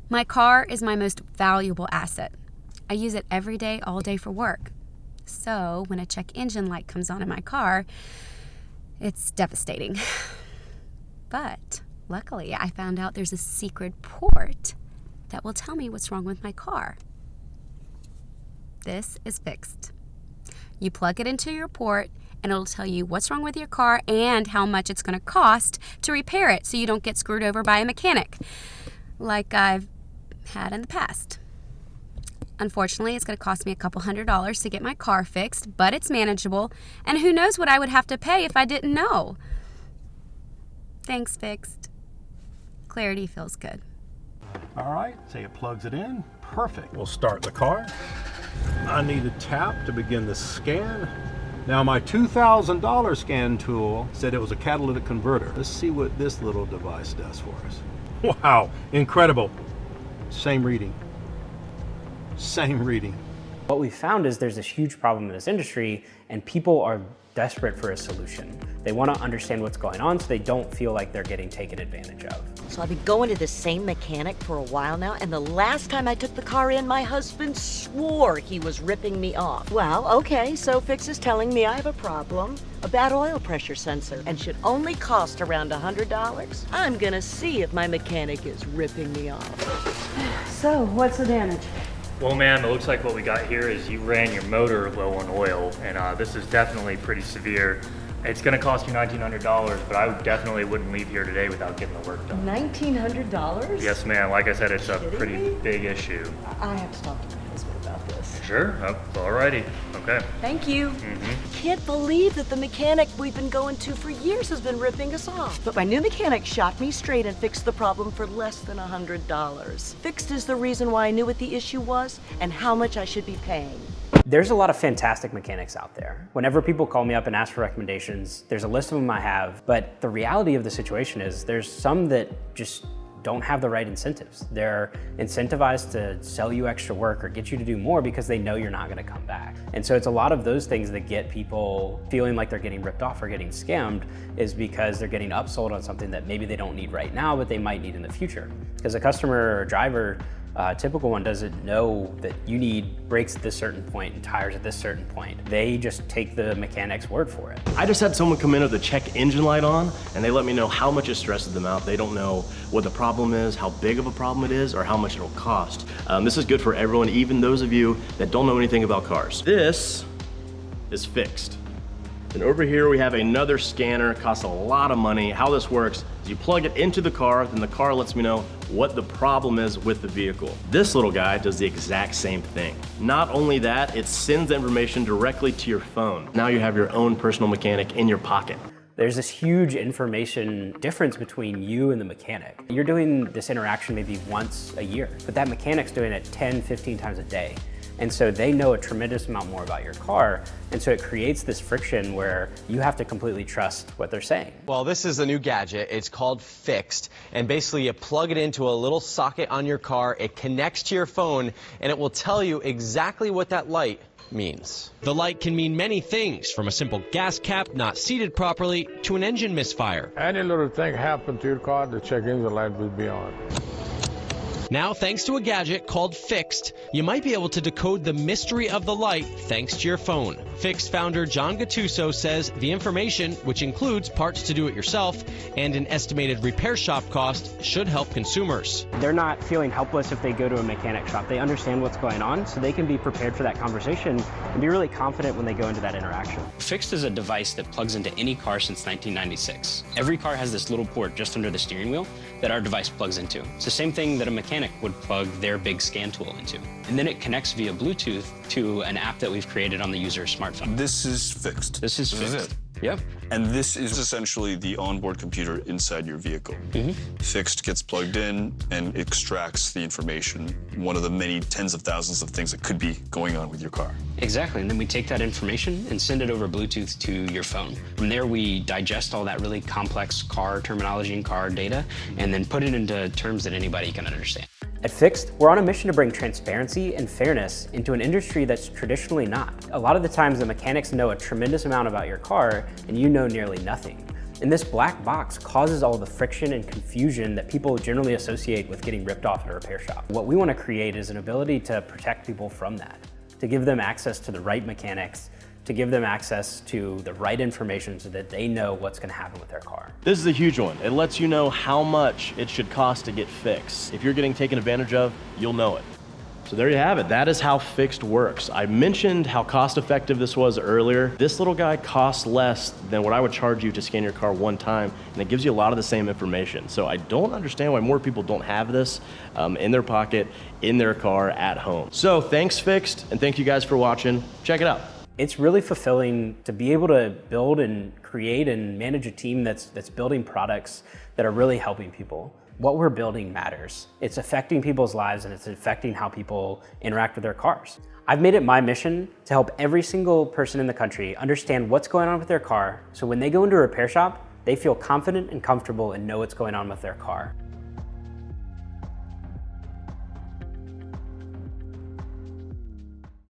My car is my most valuable asset. I use it every day, all day for work. So when a check engine light comes on in my car, it's devastating. But luckily, I found out there's a secret port that will tell me what's wrong with my car. This is FIXD. You plug it into your port, and it'll tell you what's wrong with your car and how much it's going to cost to repair it so you don't get screwed over by a mechanic, like I've had in the past. Unfortunately, it's going to cost me a couple $100s to get my car fixed, but it's manageable, and who knows what I would have to pay if I didn't know. Thanks, FIXD. Clarity feels good. All right, say it plugs it in. Perfect. We'll start the car. I need a tap to begin the scan. Now my $2,000 scan tool said it was a catalytic converter. Let's see what this little device does for us. Wow, incredible. Same reading. Same reading. What we found is there's this huge problem in this industry, and people are desperate for a solution. They want to understand what's going on so they don't feel like they're getting taken advantage of. So I've been going to the same mechanic for a while now, and the last time I took the car in, my husband swore he was ripping me off. Well, okay, so FIXD is telling me I have a problem, a bad oil pressure sensor, and should only cost around $100. I'm gonna see if my mechanic is ripping me off. So, what's the damage? Well, ma'am, it looks like what we got here is you ran your motor low on oil, and this is definitely pretty severe. It's gonna cost you $1,900, but I definitely wouldn't leave here today without getting the work done. $1,900? Yes, ma'am. Like I said, it's a Kidding pretty me? big issue. I have to talk to my husband about this. Sure? Alrighty. Okay. Thank you. Can't believe that the mechanic we've been going to for years has been ripping us off. But my new mechanic shot me straight and fixed the problem for less than $100. FIXD is the reason why I knew what the issue was and how much I should be paying. There's a lot of fantastic mechanics out there. Whenever people call me up and ask for recommendations, there's a list of them I have, but the reality of the situation is there's some that just don't have the right incentives. They're incentivized to sell you extra work or get you to do more because they know you're not gonna come back. And so it's a lot of those things that get people feeling like they're getting ripped off or getting scammed, is because they're getting upsold on something that maybe they don't need right now, but they might need in the future. Because a customer or driver, typical one, doesn't know that you need brakes at this certain point and tires at this certain point. They just take the mechanic's word for it. I just had someone come in with the check engine light on, and they let me know how much it stresses them out. They don't know what the problem is, how big of a problem it is, or how much it'll cost. This is good for everyone, even those of you that don't know anything about cars. This is FIXD. And over here we have another scanner, costs a lot of money. How this works is you plug it into the car, then the car lets me know what the problem is with the vehicle. This little guy does the exact same thing. Not only that, it sends the information directly to your phone. Now you have your own personal mechanic in your pocket. There's this huge information difference between you and the mechanic. You're doing this interaction maybe once a year, but that mechanic's doing it 10, 15 times a day. And so they know a tremendous amount more about your car. And so it creates this friction where you have to completely trust what they're saying. Well, this is a new gadget. It's called FIXD. And basically you plug it into a little socket on your car, it connects to your phone, and it will tell you exactly what that light means. The light can mean many things, from a simple gas cap not seated properly to an engine misfire. Any little thing happened to your car, the check engine light will be on. Now, thanks to a gadget called FIXD, you might be able to decode the mystery of the light thanks to your phone. FIXD founder John Gattuso says the information, which includes parts to do it yourself and an estimated repair shop cost, should help consumers. They're not feeling helpless if they go to a mechanic shop. They understand what's going on, so they can be prepared for that conversation and be really confident when they go into that interaction. FIXD is a device that plugs into any car since 1996. Every car has this little port just under the steering wheel that our device plugs into. It's the same thing that a mechanic would plug their big scan tool into. And then it connects via Bluetooth to an app that we've created on the user's smartphone. This is FIXD. This is FIXD. Yep. And this is essentially the onboard computer inside your vehicle. FIXD gets plugged in and extracts the information, one of the many tens of thousands of things that could be going on with your car. Exactly, and then we take that information and send it over Bluetooth to your phone. From there, we digest all that really complex car terminology and car data, and then put it into terms that anybody can understand. At FIXD, we're on a mission to bring transparency and fairness into an industry that's traditionally not. A lot of the times the mechanics know a tremendous amount about your car and you know nearly nothing. And this black box causes all the friction and confusion that people generally associate with getting ripped off at a repair shop. What we want to create is an ability to protect people from that, to give them access to the right mechanics, to give them access to the right information so that they know what's going to happen with their car. This is a huge one. It lets you know how much it should cost to get fixed. If you're getting taken advantage of, you'll know it. So there you have it. That is how FIXD works. I mentioned how cost effective this was earlier. This little guy costs less than what I would charge you to scan your car one time, and it gives you a lot of the same information. So I don't understand why more people don't have this in their pocket, in their car, at home. So thanks FIXD, and thank you guys for watching. Check it out. It's really fulfilling to be able to build and create and manage a team that's building products that are really helping people. What we're building matters. It's affecting people's lives and it's affecting how people interact with their cars. I've made it my mission to help every single person in the country understand what's going on with their car, so when they go into a repair shop, they feel confident and comfortable and know what's going on with their car.